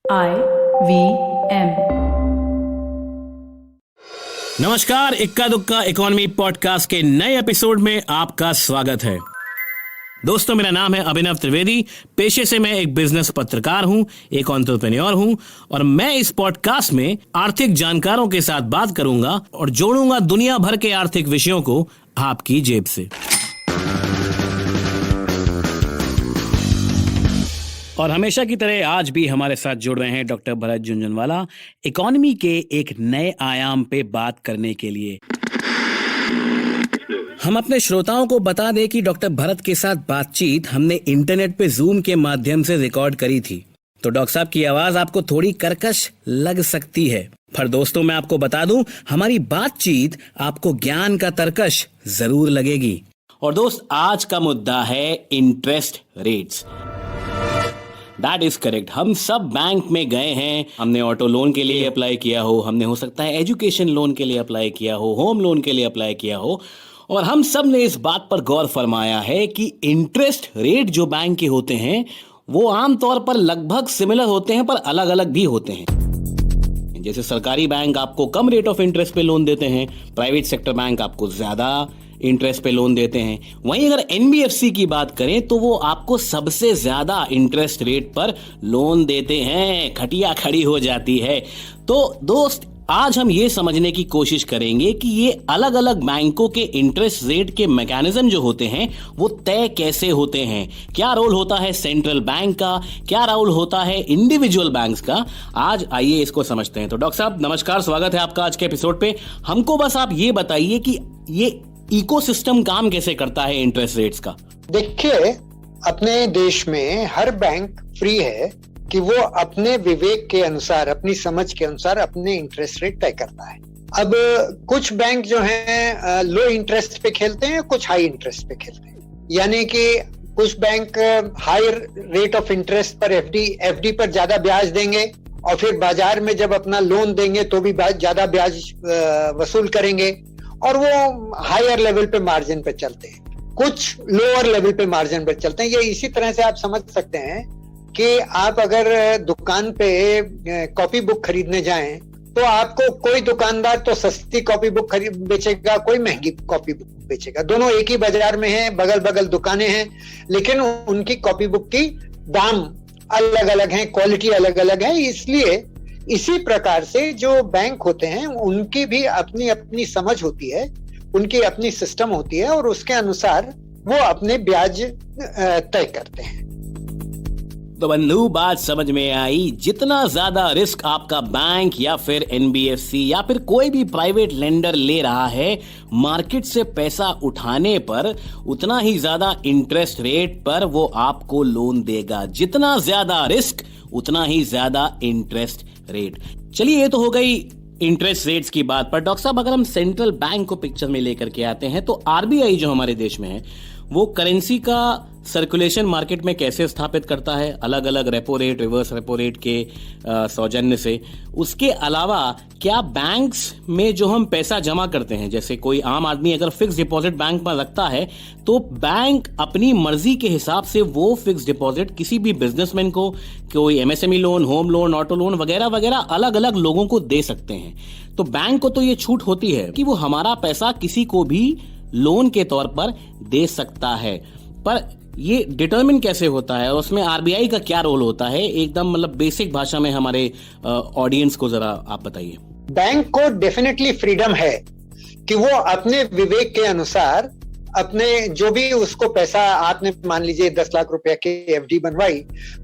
IVM। नमस्कार, इक्का दुक्का इकोनॉमी पॉडकास्ट के नए एपिसोड में आपका स्वागत है। दोस्तों, मेरा नाम है अभिनव त्रिवेदी। पेशे से मैं एक बिजनेस पत्रकार हूं, एक एंटरप्रेन्योर हूं और मैं इस पॉडकास्ट में आर्थिक जानकारों के साथ बात करूंगा और जोड़ूंगा दुनिया भर के आर्थिक विषयों को आपकी जेब से। और हमेशा की तरह आज भी हमारे साथ जुड़ रहे हैं डॉक्टर भरत झुनझुनवाला, इकोनॉमी के एक नए आयाम पे बात करने के लिए। हम अपने श्रोताओं को बता दें कि डॉक्टर भरत के साथ बातचीत हमने इंटरनेट पे जूम के माध्यम से रिकॉर्ड करी थी, तो डॉक्टर साहब की आवाज आपको थोड़ी कर्कश लग सकती है, पर दोस्तों मैं आपको बता दूं, हमारी बातचीत आपको ज्ञान का तरकश जरूर लगेगी। और दोस्त, आज का मुद्दा है interest rates. That is correct. हम सब बैंक में गए हैं, हमने ऑटो लोन के लिए अप्लाई किया हो, हमने हो सकता है एजुकेशन लोन के लिए अप्लाई किया हो, होम लोन के लिए अप्लाई किया हो, और हम सब ने इस बात पर गौर फरमाया है कि इंटरेस्ट रेट जो बैंक के होते हैं वो आमतौर पर लगभग सिमिलर होते हैं, पर अलग अलग भी होते हैं। जैसे सरकारी बैंक आपको कम रेट ऑफ इंटरेस्ट पे लोन देते हैं, प्राइवेट सेक्टर बैंक आपको ज्यादा इंटरेस्ट पे लोन देते हैं। वहीं अगर एनबीएफसी की बात करें तो वो आपको सबसे ज्यादा इंटरेस्ट रेट पर लोन देते हैं। खटिया खड़ी हो जाती है। तो दोस्त, आज हम ये समझने की कोशिश करेंगे कि ये अलग अलग बैंकों के इंटरेस्ट रेट के मैकेनिज्म जो होते हैं वो तय कैसे होते हैं। क्या रोल होता है सेंट्रल बैंक का, क्या रोल होता है इंडिविजुअल बैंक्स का। आज आइए इसको समझते हैं। तो डॉक्टर साहब नमस्कार, स्वागत है आपका आज के एपिसोड पे। हमको बस आप ये बताइए कि ये इकोसिस्टम काम कैसे करता है इंटरेस्ट रेट्स का। देखिए, अपने देश में हर बैंक फ्री है कि वो अपने विवेक के अनुसार, अपनी समझ के अनुसार अपने इंटरेस्ट रेट तय करता है। अब कुछ बैंक जो हैं लो इंटरेस्ट पे खेलते हैं, कुछ हाई इंटरेस्ट पे खेलते हैं। यानी कि कुछ bank higher rate of interest पर एफडी पर ज्यादा ब्याज देंगे और फिर बाजार में जब अपना लोन देंगे तो भी ज्यादा ब्याज वसूल करेंगे, और वो हायर लेवल पे मार्जिन पे चलते हैं। कुछ लोअर लेवल पे मार्जिन पे चलते हैं। ये इसी तरह से आप समझ सकते हैं कि आप अगर दुकान पे कॉपी बुक खरीदने जाएं तो आपको कोई दुकानदार तो सस्ती कॉपी बुक बेचेगा, कोई महंगी कॉपी बुक बेचेगा। दोनों एक ही बाजार में हैं, बगल बगल दुकानें हैं, लेकिन उनकी कॉपी बुक की दाम अलग अलग हैं, क्वालिटी अलग अलग है। इसलिए इसी प्रकार से जो बैंक होते हैं उनकी भी अपनी अपनी समझ होती है, उनकी अपनी सिस्टम होती है, और उसके अनुसार वो अपने ब्याज तय करते हैं। तो बंधु, बात समझ में आई। जितना ज्यादा रिस्क आपका बैंक या फिर एनबीएफसी या फिर कोई भी प्राइवेट लेंडर ले रहा है मार्केट से पैसा उठाने पर, उतना ही ज्यादा इंटरेस्ट रेट पर वो आपको लोन देगा। जितना ज्यादा रिस्क उतना ही ज्यादा इंटरेस्ट रेट। चलिए, ये तो हो गई इंटरेस्ट रेट्स की बात। पर डॉक्टर साहब, अगर हम सेंट्रल बैंक को पिक्चर में लेकर के आते हैं तो आरबीआई जो हमारे देश में है वो करेंसी का सर्कुलेशन मार्केट में कैसे स्थापित करता है, अलग अलग repo rate, reverse repo rate के सौजन्य से। उसके अलावा क्या बैंक्स में जो हम पैसा जमा करते हैं, जैसे कोई आम आदमी अगर फिक्स डिपॉजिट बैंक में रखता है तो बैंक अपनी मर्जी के हिसाब से वो फिक्स डिपॉजिट किसी भी बिजनेसमैन को, कोई MSME loan, home loan, auto loan वगैरह वगैरह अलग अलग लोगों को दे सकते हैं। तो बैंक को तो ये छूट होती है कि वो हमारा पैसा किसी को भी लोन के तौर पर दे सकता है। पर ये डिटरमिन कैसे होता है और उसमें आरबीआई का क्या रोल होता है, एकदम मतलब बेसिक भाषा में हमारे ऑडियंस को जरा आप बताइए। बैंक को डेफिनेटली फ्रीडम है कि वो अपने विवेक के अनुसार अपने जो भी उसको पैसा, आपने मान लीजिए 10 लाख रुपए की एफडी बनवाई,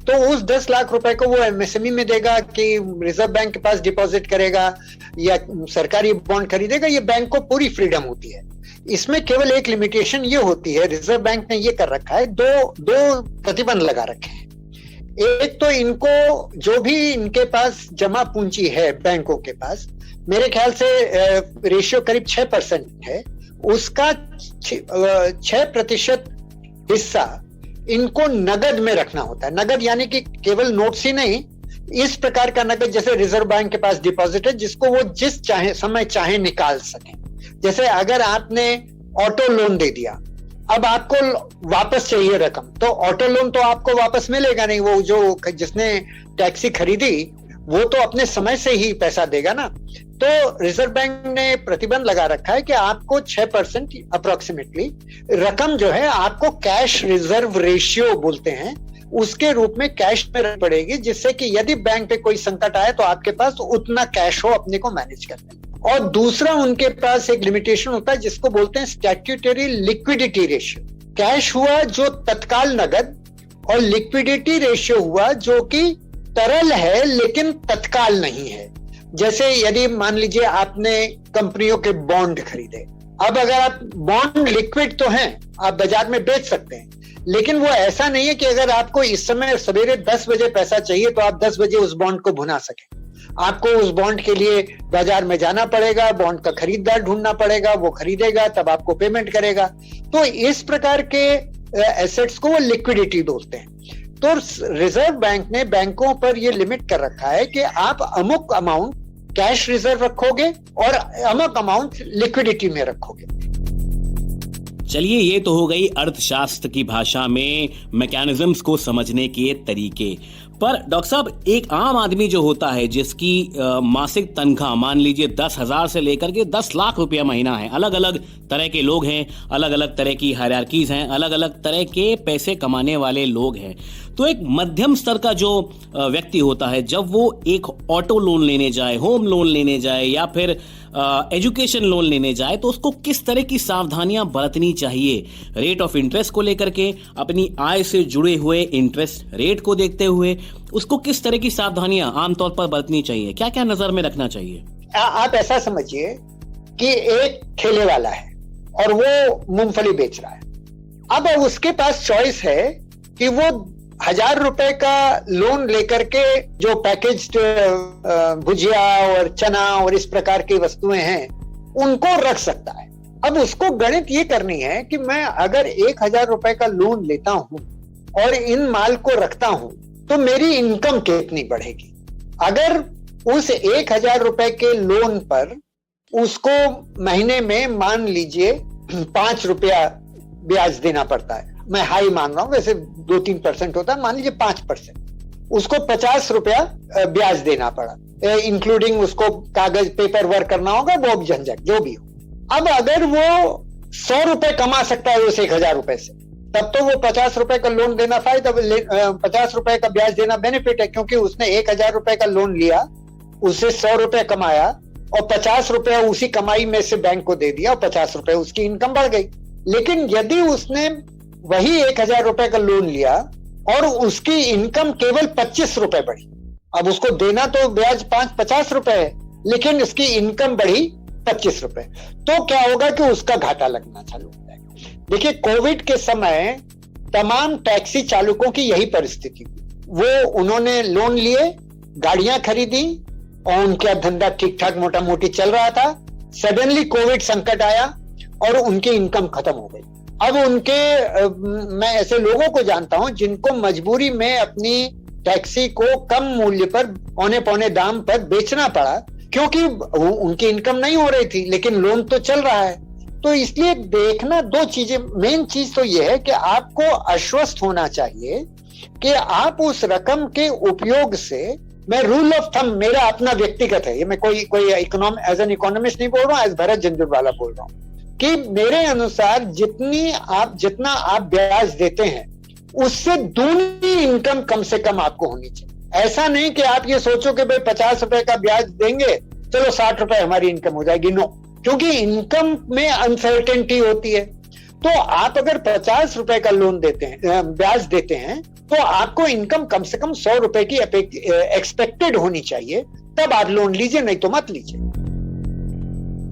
तो उस 10 लाख रुपए को वो एमएसएमई में देगा कि रिजर्व बैंक के पास डिपॉजिट करेगा या सरकारी बॉन्ड खरीदेगा। ये बैंक को पूरी फ्रीडम होती है। इसमें केवल एक लिमिटेशन ये होती है, रिजर्व बैंक ने ये कर रखा है, दो प्रतिबंध लगा रखे हैं। एक तो इनको जो भी इनके पास जमा पूंजी है बैंकों के पास, मेरे ख्याल से रेशियो करीब 6% है, उसका 6% हिस्सा इनको नगद में रखना होता है। नगद यानी कि केवल नोट्स ही नहीं, इस प्रकार का नगद जैसे रिजर्व बैंक के पास डिपॉजिट है जिसको वो जिस समय चाहे निकाल सके। जैसे अगर आपने ऑटो लोन दे दिया अब आपको वापस चाहिए रकम, तो ऑटो लोन तो आपको वापस मिलेगा नहीं, वो जो जिसने टैक्सी खरीदी वो तो अपने समय से ही पैसा देगा ना। तो रिजर्व बैंक ने प्रतिबंध लगा रखा है कि आपको 6% अप्रोक्सीमेटली रकम जो है आपको कैश रिजर्व रेशियो बोलते हैं, उसके रूप में कैश में रखनी पड़ेगी, जिससे कि यदि बैंक पे कोई संकट आए तो आपके पास उतना कैश हो अपने को मैनेज करने। और दूसरा उनके पास एक लिमिटेशन होता है जिसको बोलते हैं स्टैट्यूटरी लिक्विडिटी रेशियो। कैश हुआ जो तत्काल नगद, और लिक्विडिटी रेशियो हुआ जो कि तरल है लेकिन तत्काल नहीं है। जैसे यदि मान लीजिए आपने कंपनियों के बॉन्ड खरीदे, अब अगर आप बॉन्ड लिक्विड तो हैं, आप बाजार में बेच सकते हैं, लेकिन वो ऐसा नहीं है कि अगर आपको इस समय सवेरे 10 बजे पैसा चाहिए तो आप 10 बजे उस बॉन्ड को भुना सके। आपको उस बॉन्ड के लिए बाजार में जाना पड़ेगा, बॉन्ड का खरीदार ढूंढना पड़ेगा, वो खरीदेगा तब आपको पेमेंट करेगा। तो इस प्रकार के एसेट्स को वो लिक्विडिटी बोलते हैं। तो रिजर्व बैंक ने बैंकों पर ये लिमिट कर रखा है कि आप अमुक अमाउंट कैश रिजर्व रखोगे और अमुक अमाउंट लिक्विडिटी में रखोगे। चलिए, ये तो हो गई अर्थशास्त्र की भाषा में मैकेनिज्म्स को समझने के तरीके। पर डॉक्टर साहब, एक आम आदमी जो होता है जिसकी मासिक तनख्वाह मान लीजिए 10,000 से लेकर के 10 लाख रुपया महीना है, अलग अलग तरह के लोग हैं, अलग अलग तरह की हायरार्कीज हैं, अलग अलग तरह के पैसे कमाने वाले लोग हैं। तो एक मध्यम स्तर का जो व्यक्ति होता है, जब वो एक ऑटो लोन लेने जाए, होम लोन लेने जाए या फिर एजुकेशन लोन लेने जाए, तो उसको किस तरह की सावधानियां बरतनी चाहिए? रेट ऑफ इंटरेस्ट को लेकर के, अपनी आय से जुड़े हुए इंटरेस्ट रेट को देखते हुए उसको किस तरह की सावधानियां आमतौर पर बरतनी चाहिए? क्या क्या नजर में रखना चाहिए? आप ऐसा समझिए कि एक ठेले वाला है और वो मूंगफली बेच रहा है। अब उसके पास चॉइस है कि वो 1,000 रुपए का लोन लेकर के जो पैकेज भुजिया और चना और इस प्रकार की वस्तुएं हैं उनको रख सकता है। अब उसको गणित ये करनी है कि मैं अगर 1,000 रुपए का लोन लेता हूं और इन माल को रखता हूं तो मेरी इनकम कितनी बढ़ेगी। अगर उस 1,000 रुपए के लोन पर उसको महीने में मान लीजिए 5 रुपया ब्याज देना पड़ता है, मैं हाई मान रहा हूं, वैसे 2-3% होता है, मान लीजिए 5%, उसको 50 रुपया ब्याज देना पड़ा, इंक्लूडिंग उसको कागज पेपर वर्क करना होगा, वो झंझट जो भी हो। अब अगर वो 100 रुपए कमा सकता है उस 1,000 रुपए से, तब तो वो 50 रुपए का लोन देना फायदा, 50 रुपए का ब्याज देना बेनिफिट है, क्योंकि उसने 1,000 रुपए का लोन लिया, उससे 100 रुपए कमाया और 50 रुपया उसी कमाई में से बैंक को दे दिया और 50 रुपए उसकी इनकम बढ़ गई। लेकिन यदि उसने वही 1,000 रुपए का लोन लिया और उसकी इनकम केवल 25 रुपए बढ़ी, अब उसको देना तो ब्याज 50 रुपए है, लेकिन उसकी इनकम बढ़ी 25 रुपए, तो क्या होगा कि उसका घाटा लगना चालू हो जाएगा। देखिए, कोविड के समय तमाम टैक्सी चालकों की यही परिस्थिति हुई। वो उन्होंने लोन लिए, गाड़ियां खरीदी और उनका धंधा ठीक ठाक मोटा मोटी चल रहा था। सडनली कोविड संकट आया और उनकी इनकम खत्म हो गई। अब मैं ऐसे लोगों को जानता हूं जिनको मजबूरी में अपनी टैक्सी को कम मूल्य पर, औने पौने दाम पर बेचना पड़ा, क्योंकि उनकी इनकम नहीं हो रही थी, लेकिन लोन तो चल रहा है। तो इसलिए देखना दो चीजें, मेन चीज तो यह है कि आपको आश्वस्त होना चाहिए कि आप उस रकम के उपयोग से, मैं रूल ऑफ थंब मेरा अपना व्यक्तिगत है, ये मैं कोई एज एन इकोनॉमिस्ट नहीं बोल रहा हूँ, एज भरत झंझुरवाला बोल रहा हूँ, कि मेरे अनुसार जितना आप ब्याज देते हैं उससे दूनी इनकम कम से कम आपको होनी चाहिए। ऐसा नहीं कि आप ये सोचो कि भाई 50 रुपए का ब्याज देंगे, चलो 60 रुपए हमारी इनकम हो जाएगी। नो, क्योंकि इनकम में अनसर्टेनिटी होती है। तो आप अगर 50 रुपए का लोन देते हैं, ब्याज देते हैं, तो आपको इनकम कम से कम 100 रुपए की एक्सपेक्टेड होनी चाहिए, तब आप लोन लीजिए, नहीं तो मत लीजिए।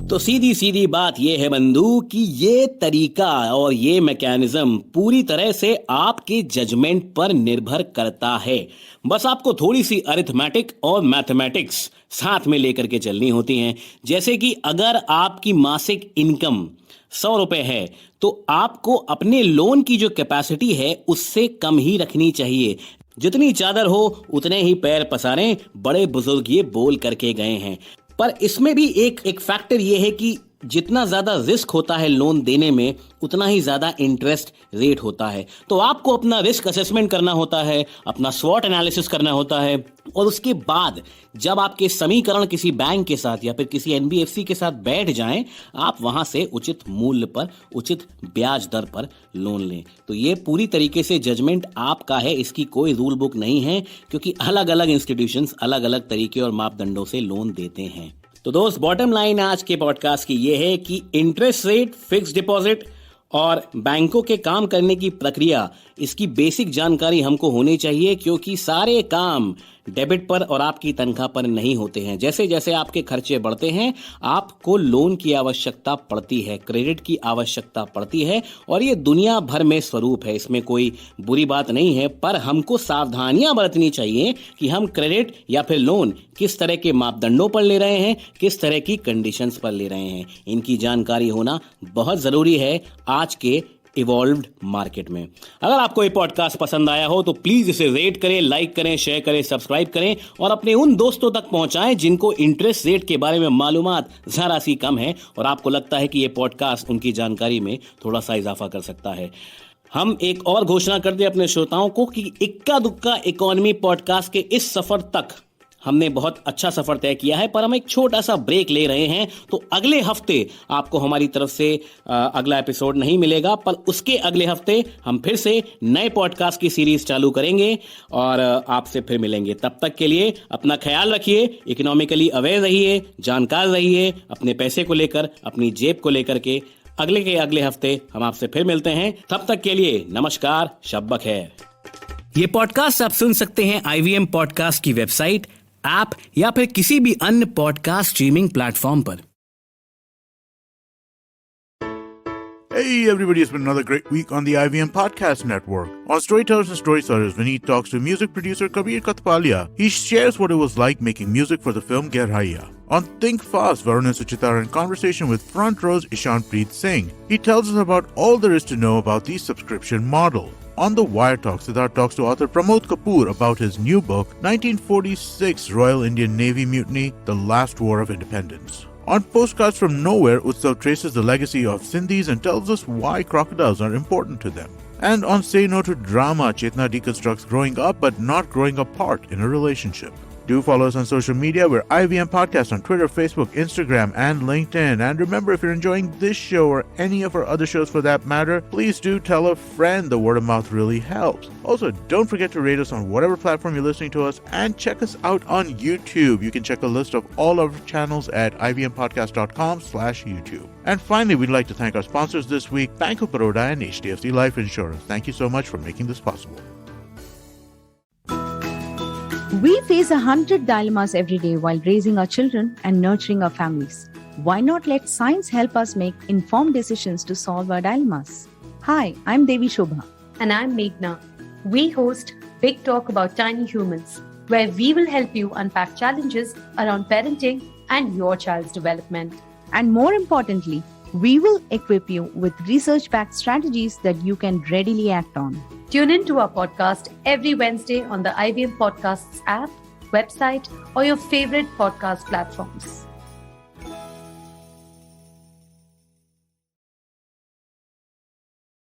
तो सीधी सीधी बात यह है बंधु कि ये तरीका और ये मैकेनिज्म पूरी तरह से आपके जजमेंट पर निर्भर करता है। बस आपको थोड़ी सी अरिथमेटिक और मैथमेटिक्स साथ में लेकर के चलनी होती हैं। जैसे कि अगर आपकी मासिक इनकम 100 रुपए है तो आपको अपने लोन की जो कैपेसिटी है उससे कम ही रखनी चाहिए। जितनी चादर हो उतने ही पैर पसारें, बड़े बुजुर्ग ये बोल करके गए हैं। पर इसमें भी एक फैक्टर ये है कि जितना ज्यादा रिस्क होता है लोन देने में, उतना ही ज्यादा इंटरेस्ट रेट होता है। तो आपको अपना रिस्क असेसमेंट करना होता है, अपना स्वॉट एनालिसिस करना होता है, और उसके बाद जब आपके समीकरण किसी बैंक के साथ या फिर किसी एनबीएफसी के साथ बैठ जाएं, आप वहां से उचित मूल्य पर, उचित ब्याज दर पर लोन लें। तो ये पूरी तरीके से जजमेंट आपका है, इसकी कोई रूल बुक नहीं है, क्योंकि अलग अलग इंस्टीट्यूशंस अलग अलग तरीके और मापदंडों से लोन देते हैं। तो दोस्त, बॉटम लाइन आज के पॉडकास्ट की ये है कि इंटरेस्ट रेट, फिक्स डिपॉजिट और बैंकों के काम करने की प्रक्रिया, इसकी बेसिक जानकारी हमको होनी चाहिए, क्योंकि सारे काम डेबिट पर और आपकी तनख्वाह पर नहीं होते हैं। जैसे जैसे आपके खर्चे बढ़ते हैं, आपको लोन की आवश्यकता पड़ती है, क्रेडिट की आवश्यकता पड़ती है, और ये दुनिया भर में स्वरूप है, इसमें कोई बुरी बात नहीं है। पर हमको सावधानियां बरतनी चाहिए कि हम क्रेडिट या फिर लोन किस तरह के मापदंडों पर ले रहे हैं, किस तरह की कंडीशंस पर ले रहे हैं। इनकी जानकारी होना बहुत जरूरी है आज के इवॉल्व्ड मार्केट में। अगर आपको ये पॉडकास्ट पसंद आया हो तो प्लीज इसे रेट करें, लाइक करें, शेयर करें, सब्सक्राइब करें और अपने उन दोस्तों तक पहुंचाएं जिनको इंटरेस्ट रेट के बारे में मालूमात जरा सी कम है और आपको लगता है कि ये पॉडकास्ट उनकी जानकारी में थोड़ा सा इजाफा कर सकता है। हम एक और घोषणा कर दें अपने श्रोताओं को कि इक्का दुक्का इकोनॉमी पॉडकास्ट के इस सफर तक हमने बहुत अच्छा सफर तय किया है, पर हम एक छोटा सा ब्रेक ले रहे हैं। तो अगले हफ्ते आपको हमारी तरफ से अगला एपिसोड नहीं मिलेगा, पर उसके अगले हफ्ते हम फिर से नए पॉडकास्ट की सीरीज चालू करेंगे और आपसे फिर मिलेंगे। तब तक के लिए अपना ख्याल रखिए, इकोनॉमिकली अवेयर रहिए, जानकार रहिए अपने पैसे को लेकर, अपनी जेब को लेकर के। अगले हफ्ते हम आपसे फिर मिलते हैं। तब तक के लिए नमस्कार, शब बखैर। ये पॉडकास्ट आप सुन सकते हैं IVM पॉडकास्ट की वेबसाइट, ऐप या फिर किसी भी अन्य पॉडकास्ट स्ट्रीमिंग प्लेटफॉर्म पर। Hey everybody, it's been another great week on the IVM Podcast Network. On Storytellers and Storytellers, Vineet talks to music producer Kabir Katpalia. He shares what it was like making music for the film Gerhaiya. On Think Fast, Varun and Suchita are in conversation with Front Row's Ishanpreet Singh. He tells us about all there is to know about the subscription model. On The Wire Talk, Siddharth talks to author Pramod Kapoor about his new book, 1946 Royal Indian Navy Mutiny, The Last War of Independence. On Postcards from Nowhere, Utsav traces the legacy of Sindhis and tells us why crocodiles are important to them. And on Say No to Drama, Chetna deconstructs growing up but not growing apart in a relationship. Do follow us on social media. We're IVM Podcast on Twitter, Facebook, Instagram, and LinkedIn. And remember, if you're enjoying this show or any of our other shows for that matter, please do tell a friend. The word of mouth really helps. Also, don't forget to rate us on whatever platform you're listening to us and check us out on YouTube. You can check a list of all our channels at ivmpodcast.com/YouTube. And finally, we'd like to thank our sponsors this week, Bank of Baroda and HDFC Life Insurance. Thank you so much for making this possible. We face 100 dilemmas every day while raising our children and nurturing our families. Why not let science help us make informed decisions to solve our dilemmas? Hi, I'm Devi Shobha. And I'm Meghna. We host Big Talk About Tiny Humans, where we will help you unpack challenges around parenting and your child's development. And more importantly, we will equip you with research-backed strategies that you can readily act on. Tune in to our podcast every Wednesday on the IVM Podcasts app, website, or your favorite podcast platforms.